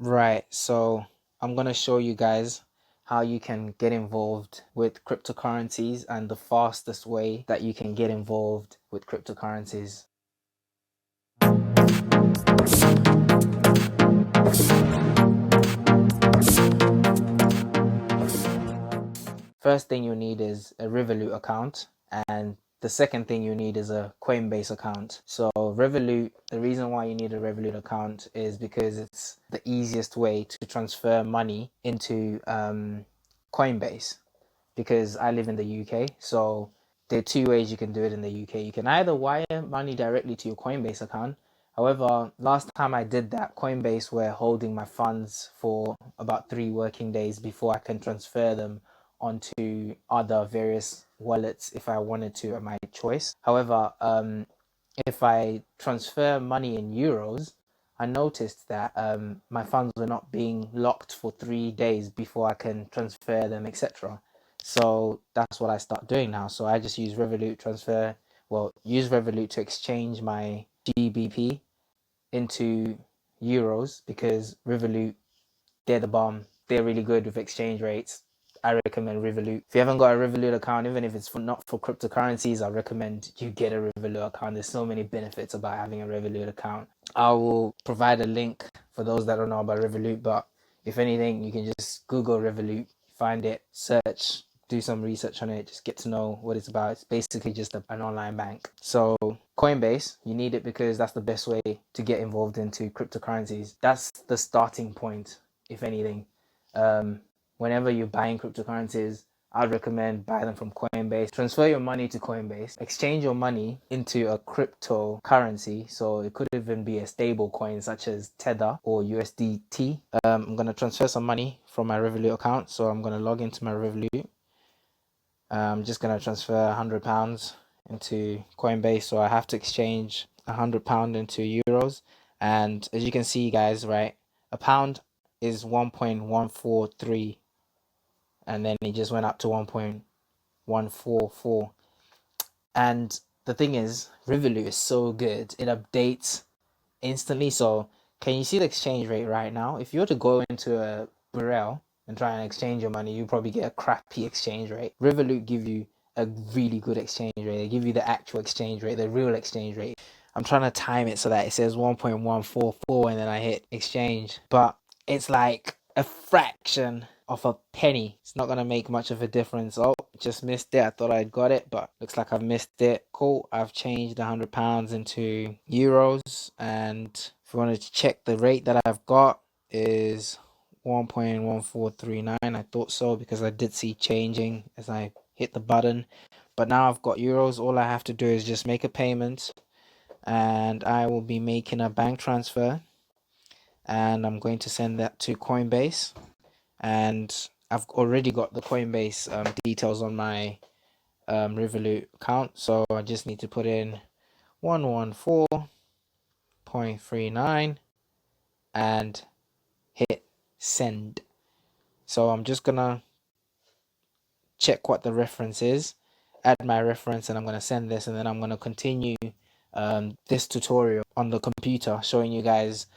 Right, so I'm gonna show you guys how you can get involved with cryptocurrencies and the fastest way that you can get involved with cryptocurrencies. First thing you need is a Revolut account, and the second thing you need is a Coinbase account. So Revolut, the reason why you need a Revolut account is because it's the easiest way to transfer money into Coinbase. Because I live in the UK, so there are two ways you can do it in the UK. You can either wire money directly to your Coinbase account. However, last time I did that, Coinbase were holding my funds for about 3 working days before I can transfer them onto other various wallets if I wanted to at my choice. However, if I transfer money in euros, I noticed that my funds were not being locked for 3 days before I can transfer them, etc. So that's what I start doing now. So I just use Revolut transfer, well, use Revolut to exchange my GBP into euros because Revolut, they're the bomb. They're really good with exchange rates. I recommend Revolut. If you haven't got a Revolut account, even if it's not for cryptocurrencies, I recommend you get a Revolut account. There's so many benefits about having a Revolut account. I will provide a link for those that don't know about Revolut, but if anything, you can just Google Revolut, find it, search, do some research on it, just get to know what it's about. It's basically just an online bank. So Coinbase, you need it because that's the best way to get involved into cryptocurrencies. That's the starting point, if anything. Um, Whenever you're buying cryptocurrencies, I'd recommend buy them from Coinbase. Transfer your money to Coinbase, exchange your money into a cryptocurrency. So it could even be a stable coin such as Tether or USDT. I'm gonna transfer some money from my Revolut account. So I'm gonna log into my Revolut. I'm just gonna transfer £100 into Coinbase. So I have to exchange £100 into euros. And as you can see, guys, right, a pound is 1.143, and then it just went up to 1.144. And the thing is, Revolut is so good, it updates instantly. So can you see the exchange rate right now? If you were to go into a Burrell and try and exchange your money, you probably get a crappy exchange rate. Revolut give you a really good exchange rate. They give you the actual exchange rate, the real exchange rate. I'm trying to time it so that it says 1.144 and then I hit exchange, but it's like a fraction of a penny. It's not gonna make much of a difference. Oh, just missed it. I thought I'd got it, but looks like I've missed it. Cool. I've changed £100 into euros, and if you wanted to check the rate that I've got is 1.1439. I thought so because I did see changing as I hit the button. But now I've got euros. All I have to do is just make a payment, and I will be making a bank transfer, and I'm going to send that to Coinbase. And I've already got the Coinbase details on my Revolut account, so I just need to put in 114.39 and hit send. So I'm just gonna check what the reference is, add my reference, and I'm gonna send this, and then I'm gonna continue this tutorial on the computer showing you guys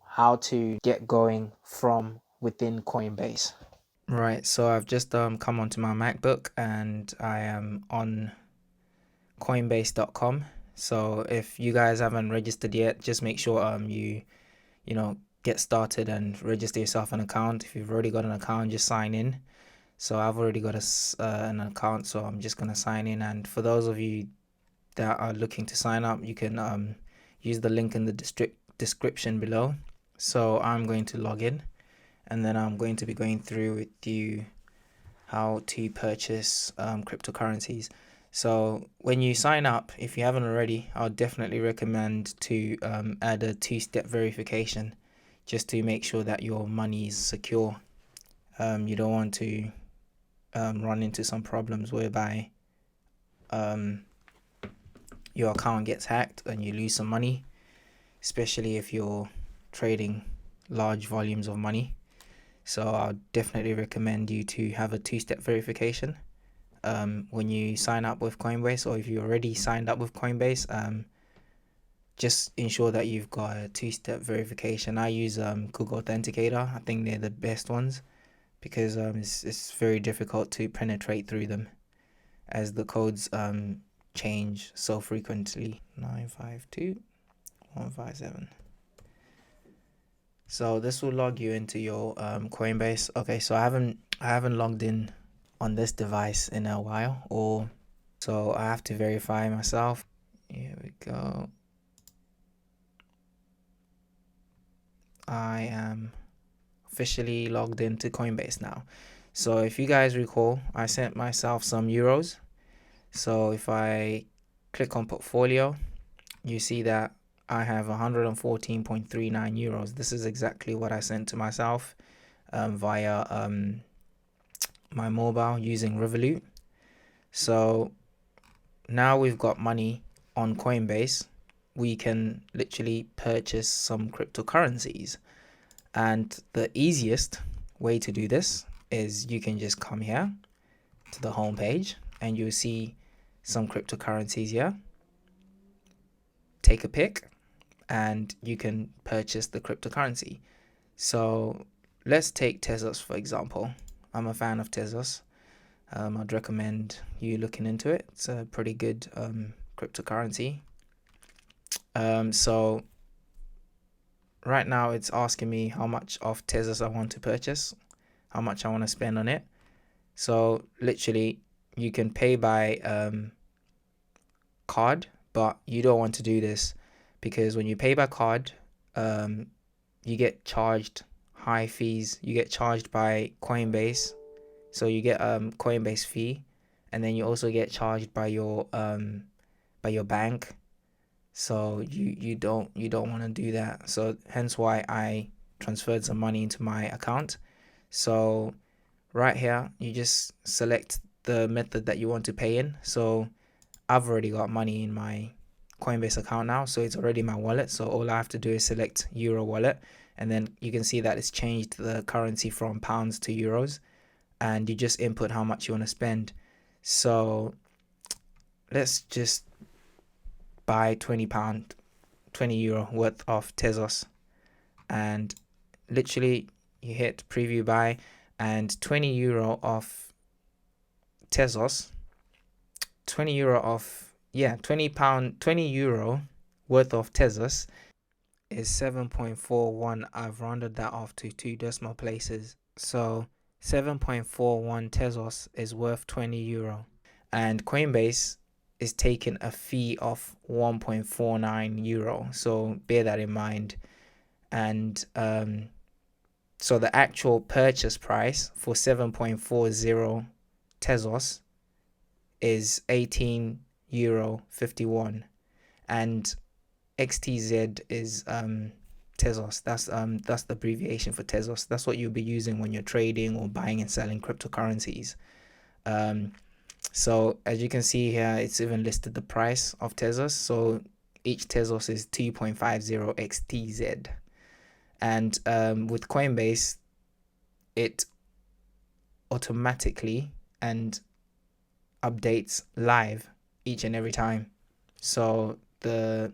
how to get going from within Coinbase. Right, so I've just come onto my MacBook and I am on Coinbase.com. So if you guys haven't registered yet, just make sure you know get started and register yourself an account. If you've already got an account, just sign in. So I've already got an account, so I'm just gonna sign in. And for those of you that are looking to sign up, you can use the link in the description below. So I'm going to log in, and then I'm going to be going through with you how to purchase cryptocurrencies. So when you sign up, if you haven't already, I'll definitely recommend to add a two-step verification just to make sure that your money is secure. You don't want to run into some problems whereby your account gets hacked and you lose some money, especially if you're trading large volumes of money. So I'll definitely recommend you to have a two-step verification when you sign up with Coinbase, or if you already signed up with Coinbase, just ensure that you've got a two-step verification. I use Google Authenticator. I think they're the best ones because it's very difficult to penetrate through them as the codes change so frequently. 952157. So this will log you into your Coinbase. Okay, so I haven't logged in on this device in a while, or so I have to verify myself. Here we go. I am officially logged into Coinbase now. So if you guys recall, I sent myself some euros. So if I click on portfolio, you see that I have 114.39 euros. This is exactly what I sent to myself via my mobile using Revolut. So now we've got money on Coinbase. We can literally purchase some cryptocurrencies. And the easiest way to do this is you can just come here to the home page and you'll see some cryptocurrencies here. Take a pick and you can purchase the cryptocurrency. So let's take Tezos for example. I'm a fan of Tezos. I'd recommend you looking into it. It's a pretty good cryptocurrency. So right now it's asking me how much of Tezos I want to purchase, how much I want to spend on it. So literally you can pay by card, but you don't want to do this because when you pay by card, you get charged high fees. You get charged by Coinbase, so you get Coinbase fee, and then you also get charged by your bank. So you don't want to do that. So hence why I transferred some money into my account. So right here, you just select the method that you want to pay in. So I've already got money in my Coinbase account now, so it's already my wallet. So all I have to do is select Euro wallet, and then you can see that it's changed the currency from pounds to euros, and you just input how much you want to spend. So let's just buy £20, €20 worth of Tezos, and literally you hit preview buy, and €20 of Tezos, €20 of €20 worth of Tezos is 7.41. I've rounded that off to 2 decimal places. So 7.41 Tezos is worth €20, and Coinbase is taking a fee of €1.49. So bear that in mind. And so the actual purchase price for 7.40 Tezos is €18.51, and XTZ is Tezos. That's the abbreviation for Tezos. That's what you'll be using when you're trading or buying and selling cryptocurrencies. So as you can see here, it's even listed the price of Tezos. So each Tezos is 2.50 XTZ. And with Coinbase, it automatically and updates live each and every time. So the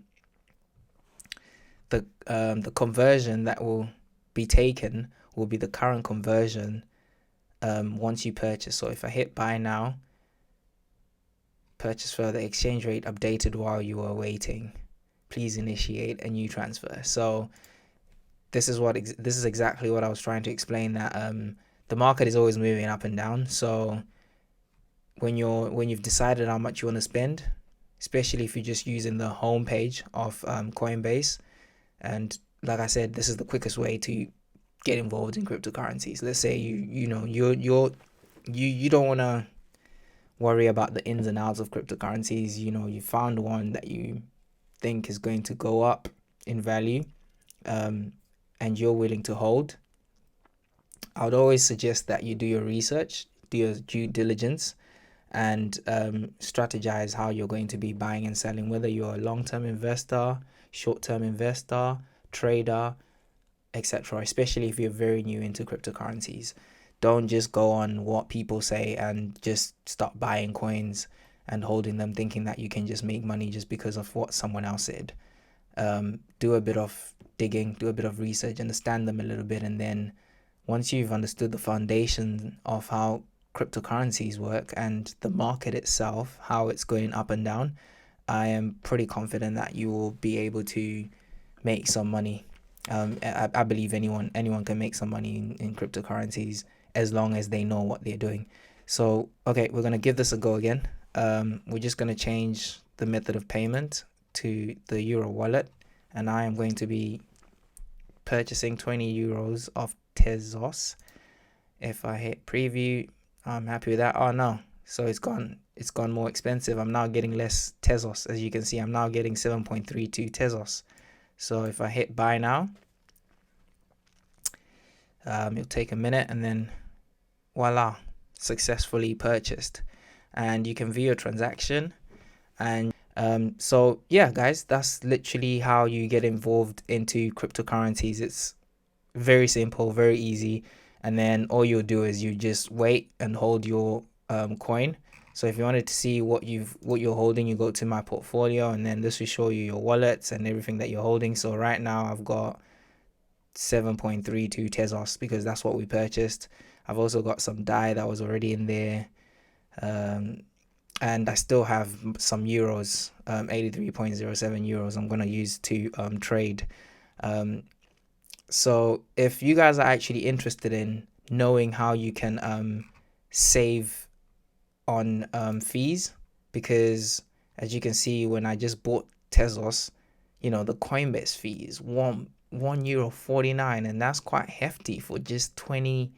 conversion that will be taken will be the current conversion once you purchase. So if I hit buy now, purchase further, exchange rate updated while you are waiting, please initiate a new transfer. So this is exactly what I was trying to explain, that the market is always moving up and down. So when you've decided how much you want to spend, especially if you're just using the home page of Coinbase, and like I said, this is the quickest way to get involved in cryptocurrencies. Let's say you don't want to worry about the ins and outs of cryptocurrencies. You found one that you think is going to go up in value, and you're willing to hold. I would always suggest that you do your research, do your due diligence, and strategize how you're going to be buying and selling, whether you're a long-term investor, short-term investor, trader, etc. Especially if you're very new into cryptocurrencies. Don't just go on what people say and just start buying coins and holding them, thinking that you can just make money just because of what someone else said. do a bit of digging, do a bit of research, understand them a little bit, and then once you've understood the foundation of how cryptocurrencies work and the market itself, how it's going up and down, I am pretty confident that you will be able to make some money. I believe anyone can make some money in cryptocurrencies as long as they know what they're doing. So, okay, we're going to give this a go again. We're just going to change the method of payment to the Euro wallet, and I am going to be purchasing 20 euros of Tezos. If I hit preview, I'm happy with that. Oh no, so it's gone more expensive. I'm now getting less Tezos. As you can see, I'm now getting 7.32 Tezos. So if I hit buy now, it'll take a minute, and then voila, successfully purchased. And you can view a transaction. And so yeah, guys, that's literally how you get involved into cryptocurrencies. It's very simple, very easy. And then all you'll do is you just wait and hold your coin. So if you wanted to see what you're holding, you go to my portfolio, and then this will show you your wallets and everything that you're holding. So right now I've got 7.32 Tezos because that's what we purchased. I've also got some DAI that was already in there, and I still have some euros, 83.07 euros I'm gonna use to trade. So if you guys are actually interested in knowing how you can save on fees, because as you can see, when I just bought Tezos, the Coinbase fee is €1.49, and that's quite hefty for just 20,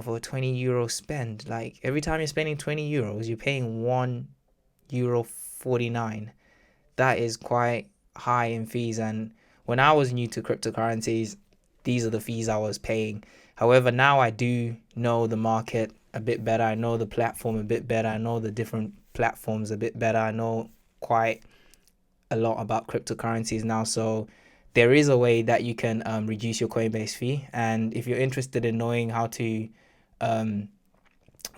for a 20 euro spend. Like every time you're spending 20 euros, you're paying €1.49. That is quite high in fees. And when I was new to cryptocurrencies, these are the fees I was paying. However, now I do know the market a bit better. I know the platform a bit better. I know the different platforms a bit better. I know quite a lot about cryptocurrencies now. So there is a way that you can reduce your Coinbase fee. And if you're interested in knowing how to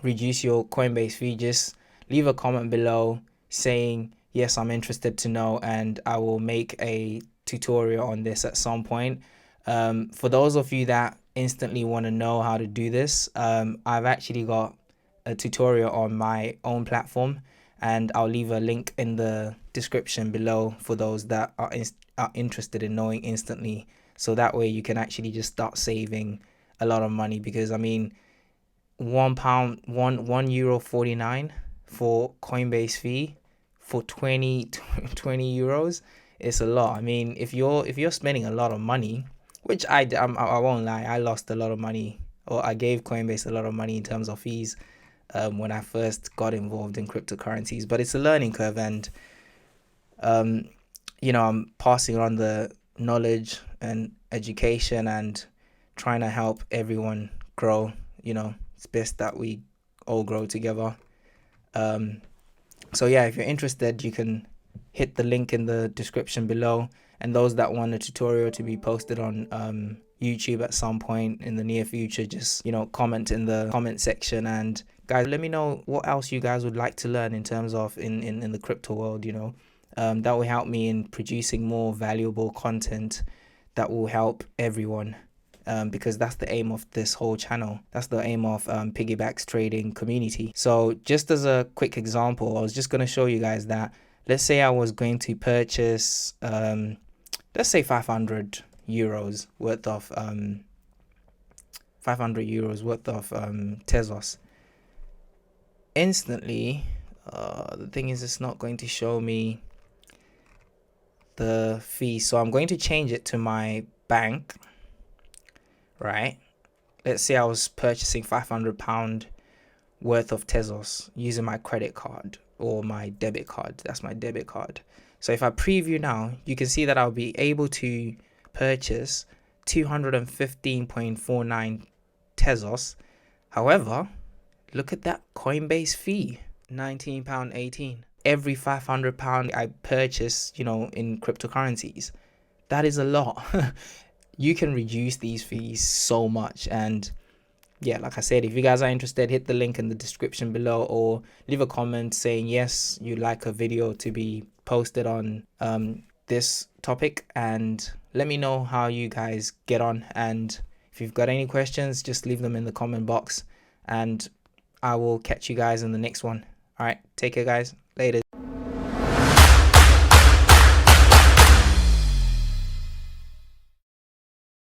reduce your Coinbase fee, just leave a comment below saying, yes, I'm interested to know, and I will make a tutorial on this at some point. For those of you that instantly want to know how to do this, I've actually got a tutorial on my own platform, and I'll leave a link in the description below for those that are interested in knowing instantly. So that way you can actually just start saving a lot of money, because I mean, €1.49 for Coinbase fee for 20 euros, it's a lot. I mean, if you're spending a lot of money, which I won't lie, I lost a lot of money, or I gave Coinbase a lot of money in terms of fees when I first got involved in cryptocurrencies. But it's a learning curve, and I'm passing on the knowledge and education and trying to help everyone grow. It's best that we all grow together. So yeah, if you're interested, you can hit the link in the description below. And those that want a tutorial to be posted on YouTube at some point in the near future, just comment in the comment section. And guys, let me know what else you guys would like to learn in terms of in the crypto world. That will help me in producing more valuable content that will help everyone, because that's the aim of this whole channel. That's the aim of PiggiBacks trading community. So just as a quick example, I was just going to show you guys that, let's say I was going to purchase let's say 500 euros worth of Tezos. Instantly, the thing is, it's not going to show me the fee, so I'm going to change it to my bank. Right, let's say I was purchasing £500 worth of Tezos using my credit card or my debit card. That's my debit card. So if I preview now, you can see that I'll be able to purchase 215.49 Tezos. However, look at that Coinbase fee, £19.18. Every £500 I purchase, in cryptocurrencies. That is a lot. You can reduce these fees so much. And yeah, like I said, if you guys are interested, hit the link in the description below, or leave a comment saying yes, you'd like a video to be posted on this topic, and let me know how you guys get on. And if you've got any questions, just leave them in the comment box, and I will catch you guys in the next one. All right, take care, guys. Later.